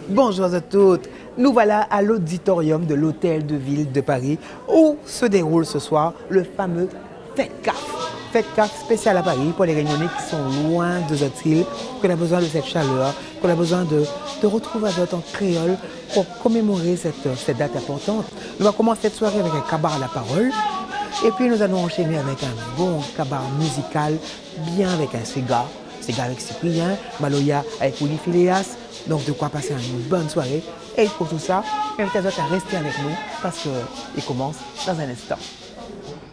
Bonjour à toutes, nous voilà à l'auditorium de l'Hôtel de Ville de Paris où se déroule ce soir le fameux Fête CAF. Fête CAF spéciale à Paris pour les Réunionnais qui sont loin de notre île, qu'on a besoin de cette chaleur, qu'on a besoin de retrouver notre en créole pour commémorer cette date importante. Nous allons commencer cette soirée avec un cabaret à la parole et puis nous allons enchaîner avec un bon cabaret musical, bien avec un Sega avec Cyprien, Maloya avec Willy Phileas. Donc de quoi passer une bonne soirée. Et pour tout ça, j'invite les autres à rester avec nous parce qu'il commence dans un instant.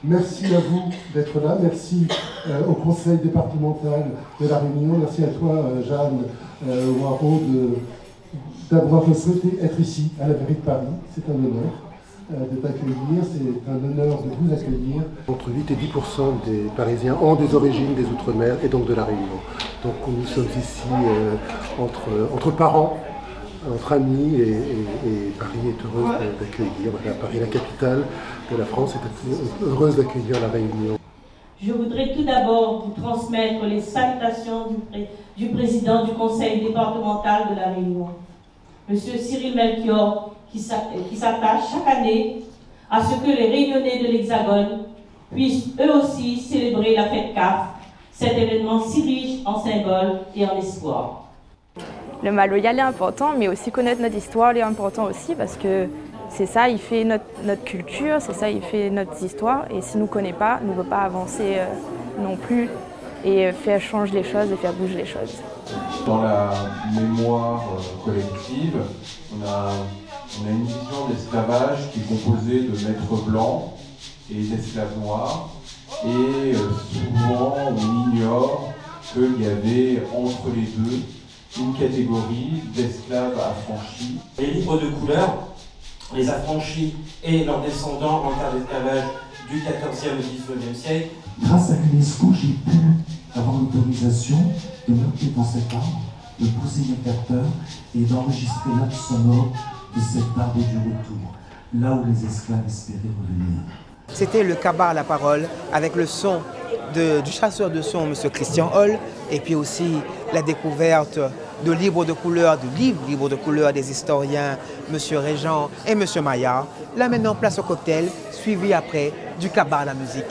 Merci à vous d'être là. Merci au conseil départemental de la Réunion. Merci à toi, Jeanne Waro, d'avoir souhaité être ici, à la mairie de Paris. C'est un honneur de t'accueillir. C'est un honneur de vous accueillir. Entre 8 et 10% des Parisiens ont des origines des Outre-mer et donc de la Réunion. Donc nous sommes ici entre parents, entre amis, et Paris est heureuse d'accueillir. Voilà, Paris, la capitale de la France, est heureuse d'accueillir la Réunion. Je voudrais tout d'abord vous transmettre les salutations du président du conseil départemental de la Réunion, M. Cyril Melchior, qui s'attache chaque année à ce que les Réunionnais de l'Hexagone puissent eux aussi célébrer la fête CAF, cet événement si riche en symboles et en espoir. Le Maloya est important, mais aussi connaître notre histoire est important aussi parce que c'est ça, il fait notre culture, c'est ça, il fait notre histoire. Et si nous ne connaît pas, nous ne pouvons pas avancer non plus et faire changer les choses et faire bouger les choses. Dans la mémoire collective, on a une vision d'esclavage qui est composée de maîtres blancs et d'esclaves noirs. Et souvent, on ignore qu'il y avait entre les deux une catégorie d'esclaves affranchis. Les libres de couleur, les affranchis et leurs descendants en terre d'esclavage du XIVe au XIXe siècle. Grâce à l'UNESCO, j'ai pu avoir l'autorisation de monter dans cet arbre, de poser mes capteurs et d'enregistrer l'acte sonore de cet arbre du retour, là où les esclaves espéraient revenir. C'était le cabaret à la parole avec le son du chasseur de son, M. Christian Hall, et puis aussi la découverte de livres de couleur, livres de couleur des historiens, M. Régent et M. Maillard. Là maintenant, place au cocktail, suivi après du cabaret à la musique.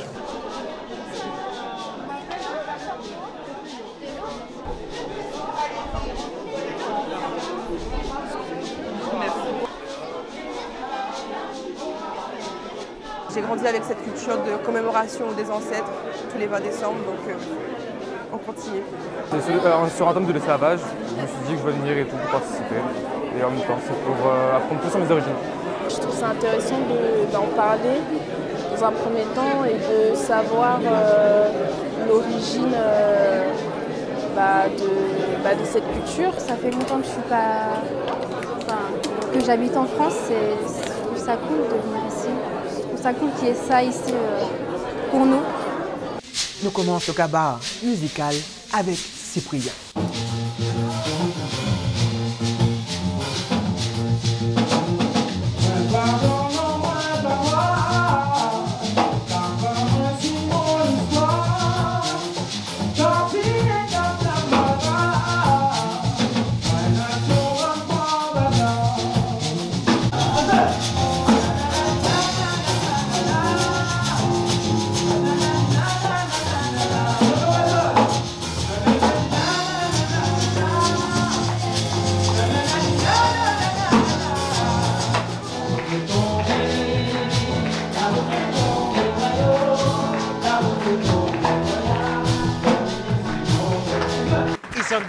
J'ai grandi avec cette culture de commémoration des ancêtres tous les 20 décembre, donc on continue. Sur un thème de l'esclavage, je me suis dit que je vais venir et tout pour participer. Et en même temps, c'est pour apprendre plus sur mes origines. Je trouve ça intéressant d'en parler dans un premier temps et de savoir l'origine de cette culture. Ça fait longtemps que que j'habite en France et je trouve ça cool de venir ici. C'est cool qu'il y ait ça ici pour nous. Nous commençons le cabaret musical avec Cyprien.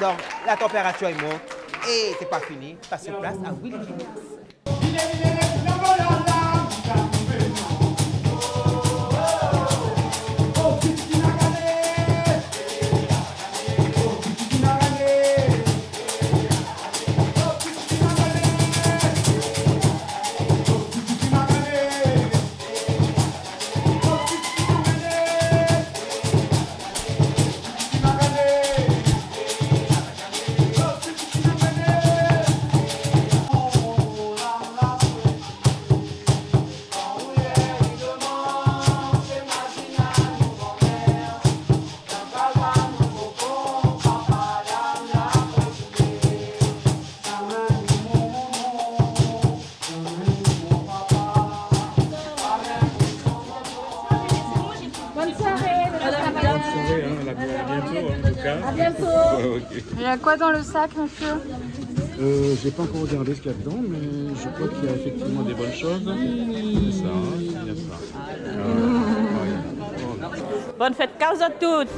Donc, la température est monte et c'est pas fini. Passe place à Willy Phileas. À bientôt. Il y a quoi dans le sac, monsieur? J'ai pas encore regardé ce qu'il y a dedans, mais je crois qu'il y a effectivement des bonnes choses. C'est ça, il y a ça. Bonne fête cause à toutes.